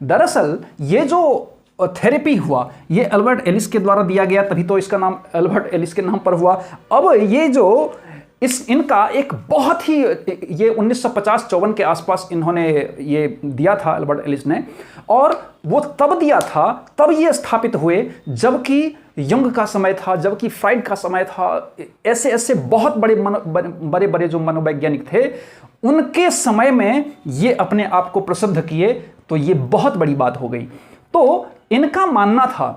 दरअसल ये जो थेरेपी हुआ ये अल्बर्ट एलिस के द्वारा दिया गया, तभी तो इसका नाम अल्बर्ट एलिस के नाम पर हुआ। अब ये जो इनका एक बहुत ही, ये 1950-54 के आसपास इन्होंने ये दिया था अल्बर्ट एलिस ने, और वो तब दिया था, तब ये स्थापित हुए जबकि यंग का समय था, जबकि फ्राइड का समय था। ऐसे ऐसे बहुत बड़े बड़े जो मनोवैज्ञानिक थे उनके समय में ये अपने आप को प्रसिद्ध किए, तो ये बहुत बड़ी बात हो गई। तो इनका मानना था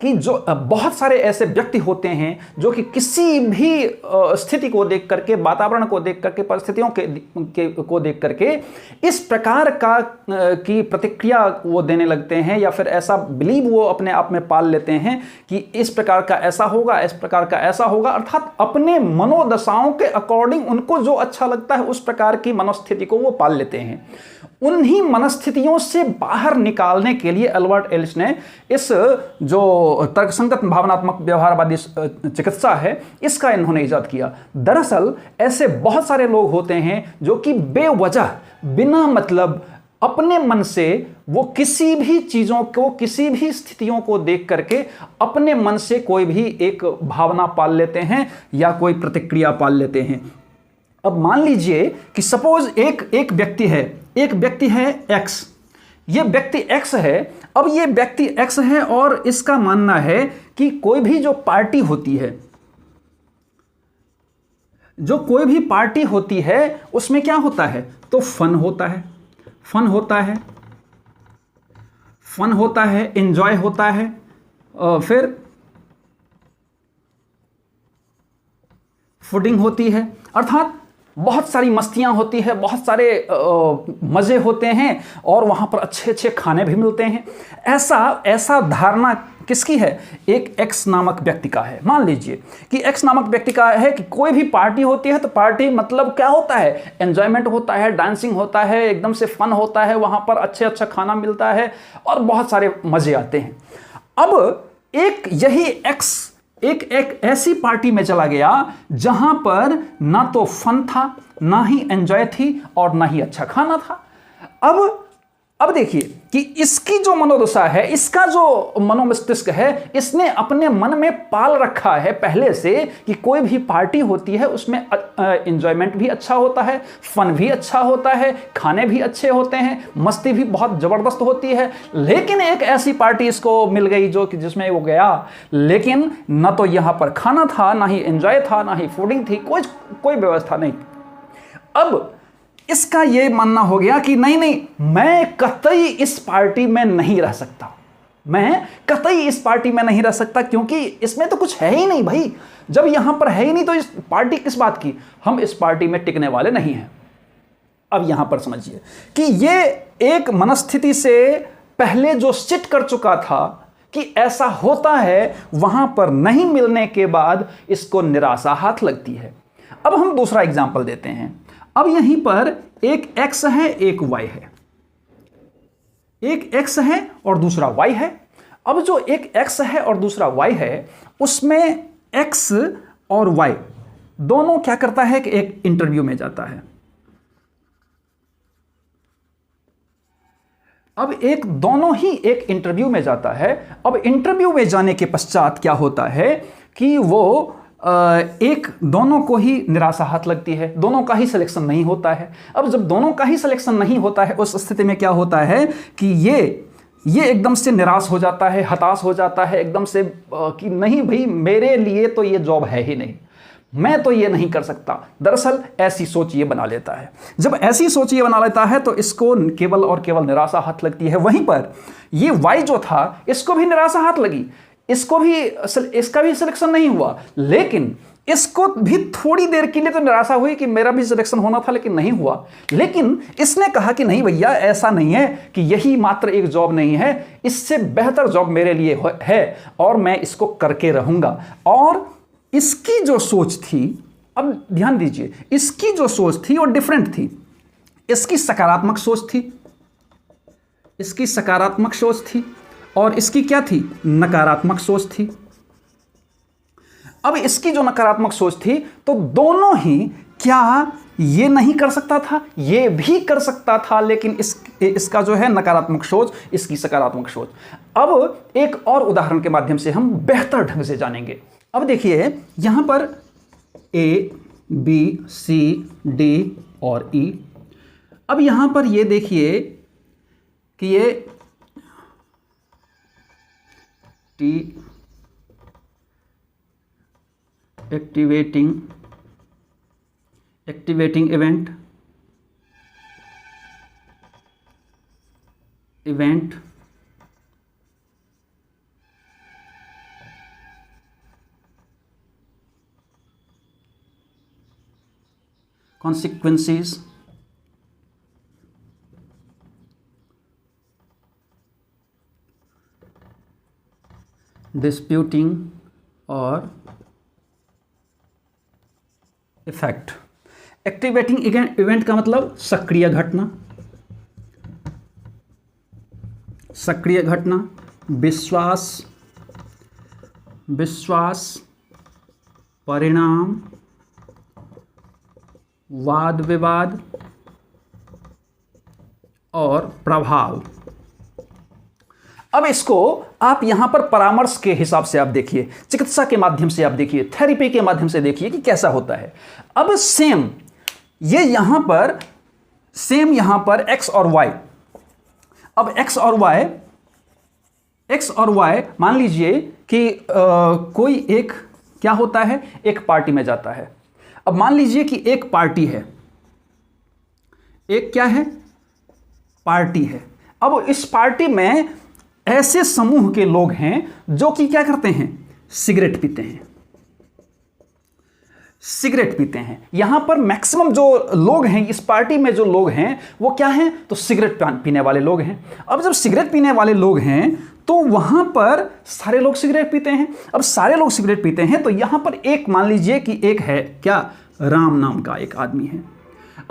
कि जो बहुत सारे ऐसे व्यक्ति होते हैं जो कि किसी भी स्थिति को देख करके, वातावरण को देख करके, परिस्थितियों को देख करके इस प्रकार की प्रतिक्रिया वो देने लगते हैं, या फिर ऐसा बिलीव वो अपने आप में पाल लेते हैं कि इस प्रकार का ऐसा होगा, इस प्रकार का ऐसा होगा। अर्थात अपने मनोदशाओं के अकॉर्डिंग उनको जो अच्छा लगता है उस प्रकार की मनोस्थिति को वो पाल लेते हैं। उन्हीं मनस्थितियों से बाहर निकालने के लिए अल्बर्ट एलिस ने इस जो तर्कसंगत भावनात्मक व्यवहारवादी चिकित्सा है इसका इन्होंने इजाद किया। दरअसल ऐसे बहुत सारे लोग होते हैं जो कि बेवजह, बिना मतलब, अपने मन से वो किसी भी चीज़ों को, किसी भी स्थितियों को देख करके अपने मन से कोई भी एक भावना पाल लेते हैं या कोई प्रतिक्रिया पाल लेते हैं। अब मान लीजिए कि सपोज एक व्यक्ति है एक्स, ये व्यक्ति एक्स है। अब ये व्यक्ति एक्स है और इसका मानना है कि कोई भी जो पार्टी होती है, उसमें क्या होता है, तो फन होता है, एंजॉय होता है, फिर फूडिंग होती है, अर्थात बहुत सारी मस्तियां होती है, बहुत सारे मज़े होते हैं और वहाँ पर अच्छे अच्छे खाने भी मिलते हैं। ऐसा धारणा किसकी है, एक एक्स नामक व्यक्ति का है। मान लीजिए कि एक्स नामक व्यक्ति का है कि कोई भी पार्टी होती है तो पार्टी मतलब क्या होता है, एंजॉयमेंट होता है, डांसिंग होता है, एकदम से फन होता है, वहाँ पर अच्छा खाना मिलता है और बहुत सारे मज़े आते हैं। अब यही एक्स एक ऐसी पार्टी में चला गया जहां पर ना तो फन था, ना ही एंजॉय थी और ना ही अच्छा खाना था। अब देखिए कि इसकी जो मनोदशा है, इसका जो मनोमस्तिष्क है, इसने अपने मन में पाल रखा है पहले से कि कोई भी पार्टी होती है उसमें एंजॉयमेंट भी अच्छा होता है, फन भी अच्छा होता है, खाने भी अच्छे होते हैं, मस्ती भी बहुत ज़बरदस्त होती है। लेकिन एक ऐसी पार्टी इसको मिल गई जिसमें वो गया, लेकिन ना तो यहाँ पर खाना था, ना ही एंजॉय था, ना ही फूडिंग थी, कोई व्यवस्था नहीं। अब इसका यह मानना हो गया कि नहीं, मैं कतई इस पार्टी में नहीं रह सकता, क्योंकि इसमें तो कुछ है ही नहीं भाई। जब यहां पर है ही नहीं तो इस पार्टी किस बात की, हम इस पार्टी में टिकने वाले नहीं हैं। अब यहां पर समझिए कि यह एक मनस्थिति से पहले जो सिट कर चुका था कि ऐसा होता है, वहां पर नहीं मिलने के बाद इसको निराशा हाथ लगती है। अब हम दूसरा एग्जाम्पल देते हैं। अब यहीं पर एक x है, एक y है, एक x है और दूसरा y है। अब जो एक x है और दूसरा y है, उसमें x और y दोनों क्या करता है कि एक इंटरव्यू में जाता है। अब दोनों ही एक इंटरव्यू में जाता है। अब इंटरव्यू में जाने के पश्चात क्या होता है कि वो दोनों को ही निराशा हाथ लगती है, दोनों का ही सिलेक्शन नहीं होता है। अब जब दोनों का ही सिलेक्शन नहीं होता है, उस स्थिति में क्या होता है कि ये एकदम से निराश हो जाता है, हताश हो जाता है एकदम से कि नहीं भाई, मेरे लिए तो ये जॉब है ही नहीं, मैं तो ये नहीं कर सकता। दरअसल ऐसी सोच ये बना लेता है। जब ऐसी सोच ये बना लेता है तो इसको केवल और केवल निराशा हाथ लगती है। वहीं पर ये वाई जो था, इसको भी निराशा हाथ लगी, इसका भी सिलेक्शन नहीं हुआ, लेकिन इसको भी थोड़ी देर के लिए तो निराशा हुई कि मेरा भी सिलेक्शन होना था लेकिन नहीं हुआ। लेकिन इसने कहा कि नहीं भैया, ऐसा नहीं है कि यही मात्र एक जॉब नहीं है, इससे बेहतर जॉब मेरे लिए है और मैं इसको करके रहूंगा। और इसकी जो सोच थी, अब ध्यान दीजिए, इसकी जो सोच थी वो डिफरेंट थी। इसकी सकारात्मक सोच थी, और इसकी क्या थी, नकारात्मक सोच थी। अब इसकी जो नकारात्मक सोच थी, तो दोनों ही क्या ये नहीं कर सकता था, ये भी कर सकता था, लेकिन इसका जो है नकारात्मक सोच, इसकी सकारात्मक सोच। अब एक और उदाहरण के माध्यम से हम बेहतर ढंग से जानेंगे। अब देखिए यहां पर ए बी सी डी और ई। अब यहां पर ये देखिए कि ये T activating event consequences, disputing और इफेक्ट। एक्टिवेटिंग इवेंट का मतलब सक्रिय घटना, विश्वास, परिणाम, वाद विवाद और प्रभाव। अब इसको आप यहां पर परामर्श के हिसाब से आप देखिए, चिकित्सा के माध्यम से आप देखिए, थेरेपी के माध्यम से देखिए कि कैसा होता है। अब सेम ये यहां पर एक्स और वाई। अब एक्स और वाई मान लीजिए कि कोई एक क्या होता है, एक पार्टी में जाता है। अब मान लीजिए कि एक पार्टी है, एक क्या है, पार्टी है। अब इस पार्टी में ऐसे समूह के लोग हैं जो कि क्या करते हैं, सिगरेट पीते हैं। यहां पर मैक्सिमम जो लोग हैं इस पार्टी में, जो लोग हैं वो क्या हैं, तो सिगरेट पीने वाले लोग हैं। अब जब सिगरेट पीने वाले लोग हैं तो वहां पर सारे लोग सिगरेट पीते हैं। अब सारे लोग सिगरेट पीते हैं तो यहां पर एक मान लीजिए कि एक है क्या, राम नाम का एक आदमी है।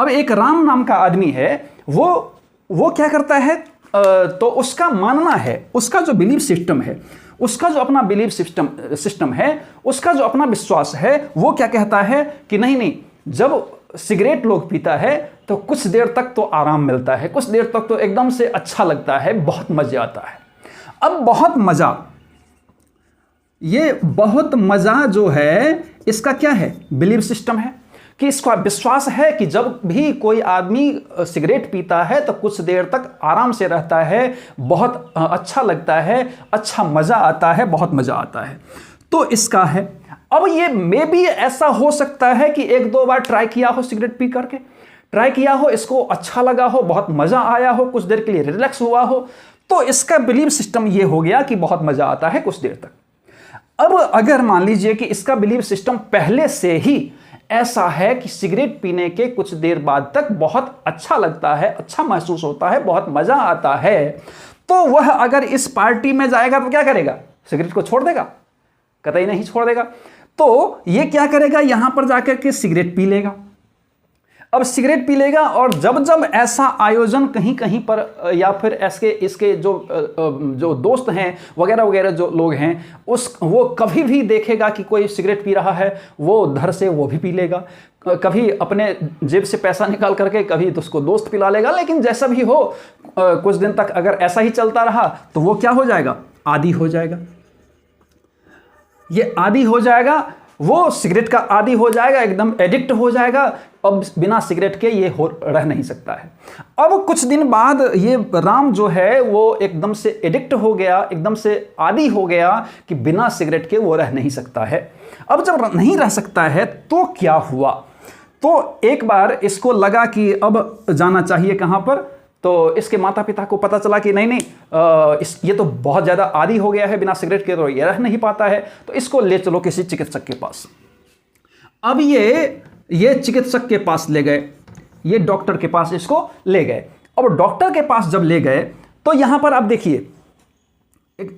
अब एक राम नाम का आदमी है, वो क्या करता है, तो उसका मानना है, उसका जो बिलीफ सिस्टम है, उसका जो अपना बिलीफ सिस्टम है, उसका जो अपना विश्वास है, वो क्या कहता है कि नहीं, जब सिगरेट लोग पीता है तो कुछ देर तक तो आराम मिलता है, कुछ देर तक तो एकदम से अच्छा लगता है, बहुत मजा आता है। अब बहुत मजा जो है इसका क्या है, बिलीफ सिस्टम है, कि इसका विश्वास है कि जब भी कोई आदमी सिगरेट पीता है तो कुछ देर तक आराम से रहता है, बहुत अच्छा लगता है, अच्छा मजा आता है, बहुत मजा आता है। तो इसका है। अब ये मे भी ऐसा हो सकता है कि एक दो बार ट्राई किया हो, सिगरेट पी करके ट्राई किया हो, इसको अच्छा लगा हो, बहुत मजा आया हो, कुछ देर के लिए रिलैक्स हुआ हो, तो इसका बिलीफ सिस्टम ये हो गया कि बहुत मजा आता है कुछ देर तक। अब अगर मान लीजिए कि इसका बिलीफ सिस्टम पहले से ही ऐसा है कि सिगरेट पीने के कुछ देर बाद तक बहुत अच्छा लगता है, अच्छा महसूस होता है, बहुत मजा आता है, तो वह अगर इस पार्टी में जाएगा तो क्या करेगा, सिगरेट को छोड़ देगा, कतई नहीं छोड़ देगा। तो ये क्या करेगा, यहां पर जाकर के सिगरेट पी लेगा। अब सिगरेट पी लेगा और जब ऐसा आयोजन कहीं पर या फिर इसके जो दोस्त हैं वगैरह जो लोग हैं, वो कभी भी देखेगा कि कोई सिगरेट पी रहा है, वो धर से वो भी पी लेगा, कभी अपने जेब से पैसा निकाल करके, कभी तो उसको दोस्त पिला लेगा। लेकिन जैसा भी हो, कुछ दिन तक अगर ऐसा ही चलता रहा तो वो क्या हो जाएगा, आदी हो जाएगा। ये आदी हो जाएगा, वो सिगरेट का आदी हो जाएगा, एकदम एडिक्ट हो जाएगा। अब बिना सिगरेट के ये रह नहीं सकता है। अब कुछ दिन बाद ये राम जो है वो एकदम से एडिक्ट हो गया, एकदम से आदी हो गया कि बिना सिगरेट के वो रह नहीं सकता है। अब जब नहीं रह सकता है तो क्या हुआ, तो एक बार इसको लगा कि अब जाना चाहिए कहाँ पर, तो इसके माता पिता को पता चला कि नहीं, ये तो बहुत ज़्यादा आदी हो गया है, बिना सिगरेट के तो ये रह नहीं पाता है, तो इसको ले चलो किसी चिकित्सक के पास। अब ये चिकित्सक के पास ले गए, ये डॉक्टर के पास इसको ले गए। अब डॉक्टर के पास जब ले गए तो यहां पर आप देखिए,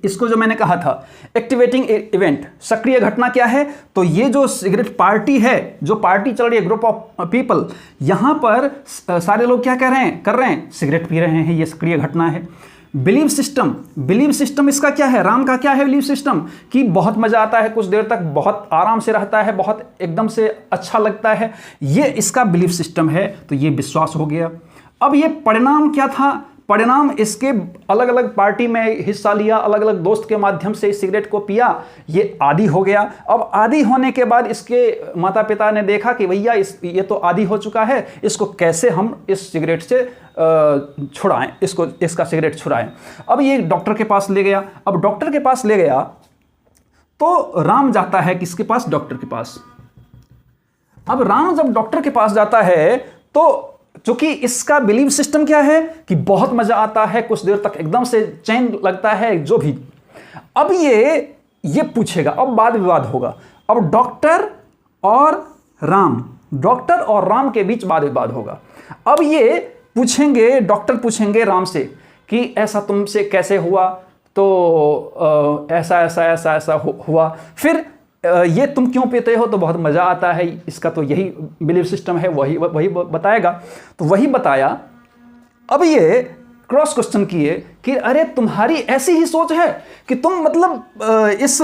इसको जो मैंने कहा था एक्टिवेटिंग इवेंट, सक्रिय घटना क्या है, तो ये जो सिगरेट पार्टी है, जो पार्टी चल रही है, ग्रुप ऑफ पीपल, यहां पर सारे लोग क्या कर रहे हैं, सिगरेट पी रहे हैं, ये सक्रिय घटना है। बिलीव सिस्टम इसका क्या है, राम का क्या है बिलीव सिस्टम, कि बहुत मजा आता है, कुछ देर तक बहुत आराम से रहता है, बहुत एकदम से अच्छा लगता है, ये इसका बिलीव सिस्टम है। तो ये विश्वास हो गया। अब ये परिणाम क्या था, परिणाम इसके अलग अलग पार्टी में हिस्सा लिया, अलग अलग दोस्त के माध्यम से इस सिगरेट को पिया, ये आदी हो गया। अब आदी होने के बाद इसके माता पिता ने देखा कि भैया ये तो आदी हो चुका है, इसको कैसे हम इस सिगरेट से छुड़ाएं, इसका सिगरेट छुड़ाएं। अब ये डॉक्टर के पास ले गया। अब डॉक्टर के पास ले गया तो राम जाता है किसके पास, डॉक्टर के पास। अब राम जब डॉक्टर के पास जाता है तो चूंकि इसका बिलीव सिस्टम क्या है कि बहुत मजा आता है, कुछ देर तक एकदम से चैन लगता है, जो भी। अब ये पूछेगा, अब वाद विवाद होगा। अब डॉक्टर और राम के बीच वाद विवाद होगा। अब ये पूछेंगे, डॉक्टर पूछेंगे राम से कि ऐसा तुमसे कैसे हुआ, तो ऐसा हुआ। फिर ये तुम क्यों पीते हो, तो बहुत मज़ा आता है, इसका तो यही बिलीव सिस्टम है, वही बताएगा। तो वही बताया। अब ये क्रॉस क्वेश्चन किए कि अरे तुम्हारी ऐसी ही सोच है कि तुम मतलब इस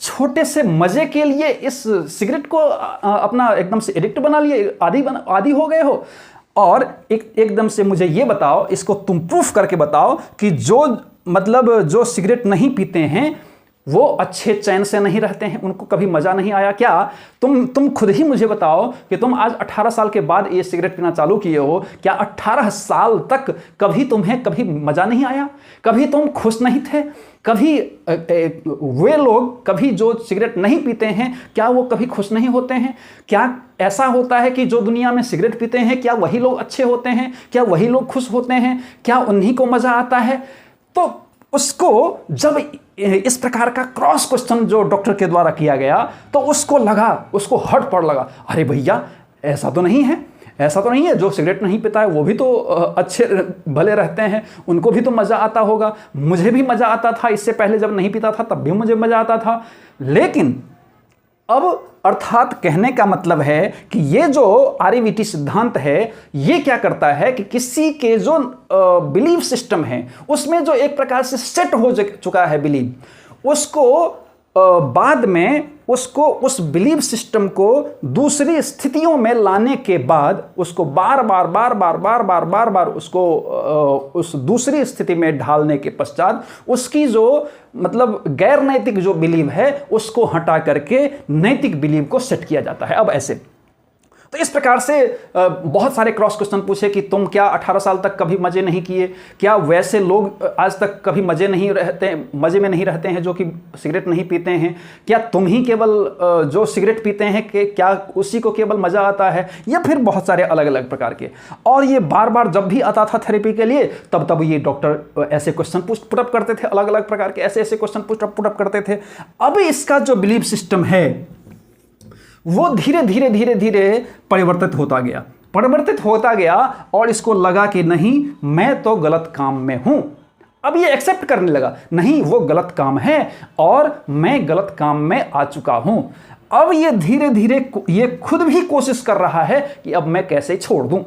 छोटे से मज़े के लिए इस सिगरेट को अपना एकदम से एडिक्ट बना लिए, आदी हो गए हो। और एकदम से मुझे ये बताओ, इसको तुम प्रूफ करके बताओ कि जो सिगरेट नहीं पीते हैं वो अच्छे चैन से नहीं रहते हैं, उनको कभी मजा नहीं आया क्या? तुम खुद ही मुझे बताओ कि तुम आज 18 साल के बाद ये सिगरेट पीना चालू किए हो, क्या 18 साल तक कभी मजा नहीं आया? कभी तुम खुश नहीं थे? कभी वे लोग कभी जो सिगरेट नहीं पीते हैं, क्या वो कभी खुश नहीं होते हैं? क्या ऐसा होता है कि जो दुनिया में सिगरेट पीते हैं, क्या वही लोग अच्छे होते हैं? क्या वही लोग खुश होते हैं? क्या उन्हीं को मजा आता है? तो उसको जब इस प्रकार का क्रॉस क्वेश्चन जो डॉक्टर के द्वारा किया गया, तो उसको हट पड़ लगा, अरे भैया ऐसा तो नहीं है, जो सिगरेट नहीं पीता है वो भी तो अच्छे भले रहते हैं, उनको भी तो मज़ा आता होगा, मुझे भी मज़ा आता था, इससे पहले जब नहीं पीता था तब भी मुझे मज़ा आता था। लेकिन अब अर्थात कहने का मतलब है कि ये जो आर्यवीटी सिद्धांत है, ये क्या करता है कि किसी के जो बिलीव सिस्टम है उसमें जो एक प्रकार से सेट हो चुका है बिलीव, उसको बाद में उस बिलीव सिस्टम को दूसरी स्थितियों में लाने के बाद उसको बार बार उसको उस दूसरी स्थिति में ढालने के पश्चात उसकी जो मतलब गैर नैतिक जो बिलीव है उसको हटा करके नैतिक बिलीव को सेट किया जाता है। अब ऐसे तो इस प्रकार से बहुत सारे क्रॉस क्वेश्चन पूछे कि तुम क्या 18 साल तक कभी मजे नहीं किए? क्या वैसे लोग आज तक कभी मजे में नहीं रहते हैं जो कि सिगरेट नहीं पीते हैं? क्या तुम ही केवल जो सिगरेट पीते हैं कि क्या उसी को केवल मजा आता है? या फिर बहुत सारे अलग अलग प्रकार के। और ये बार बार जब भी आता था थेरेपी के लिए तब ये डॉक्टर ऐसे क्वेश्चन पुटअप करते थे, अलग अलग प्रकार के ऐसे क्वेश्चन पुटअप करते थे। अब इसका जो बिलीव सिस्टम है वो धीरे धीरे परिवर्तित होता गया और इसको लगा कि नहीं, मैं तो गलत काम में हूं। अब ये एक्सेप्ट करने लगा, नहीं वो गलत काम है और मैं गलत काम में आ चुका हूं। अब ये धीरे धीरे ये खुद भी कोशिश कर रहा है कि अब मैं कैसे छोड़ दूं।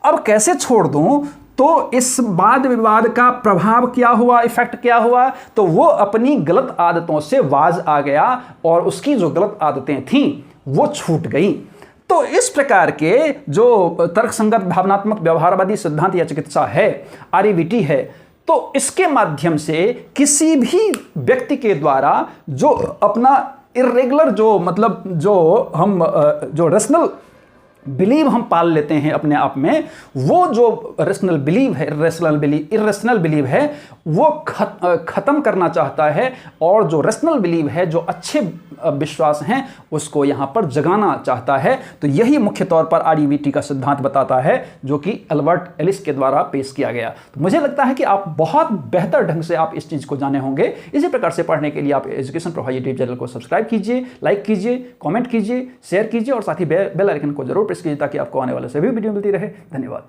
अब कैसे छोड़ दूं, तो इस वाद विवाद का प्रभाव क्या हुआ, इफेक्ट क्या हुआ? तो वो अपनी गलत आदतों से बाज आ गया और उसकी जो गलत आदतें थीं वो छूट गई। तो इस प्रकार के जो तर्कसंगत भावनात्मक व्यवहारवादी सिद्धांत या चिकित्सा है, आर्यवीटी है, तो इसके माध्यम से किसी भी व्यक्ति के द्वारा जो अपना इर्रेगुलर जो रेशनल बिलीव हम पाल लेते हैं अपने आप में, वो जो रेशनल बिलीव है, इरेशनल बिलीव है, वो खत्म करना चाहता है और जो रेशनल बिलीव है, जो अच्छे विश्वास हैं, उसको यहाँ पर जगाना चाहता है। तो यही मुख्य तौर पर आर्यवीटी का सिद्धांत बताता है, जो कि अल्बर्ट एलिस के द्वारा पेश किया गया। तो मुझे लगता है कि आप बहुत बेहतर ढंग से आप इस चीज़ को जाने होंगे। इसी प्रकार से पढ़ने के लिए आप एजुकेशन प्रवाह यूट्यूब चैनल को सब्सक्राइब कीजिए, लाइक कीजिए, कॉमेंट कीजिए, शेयर कीजिए और साथ ही बेल आइकन को जरूर प्रेस कीजिए ताकि आपको आने वाले सभी वीडियो मिलती रहे। धन्यवाद।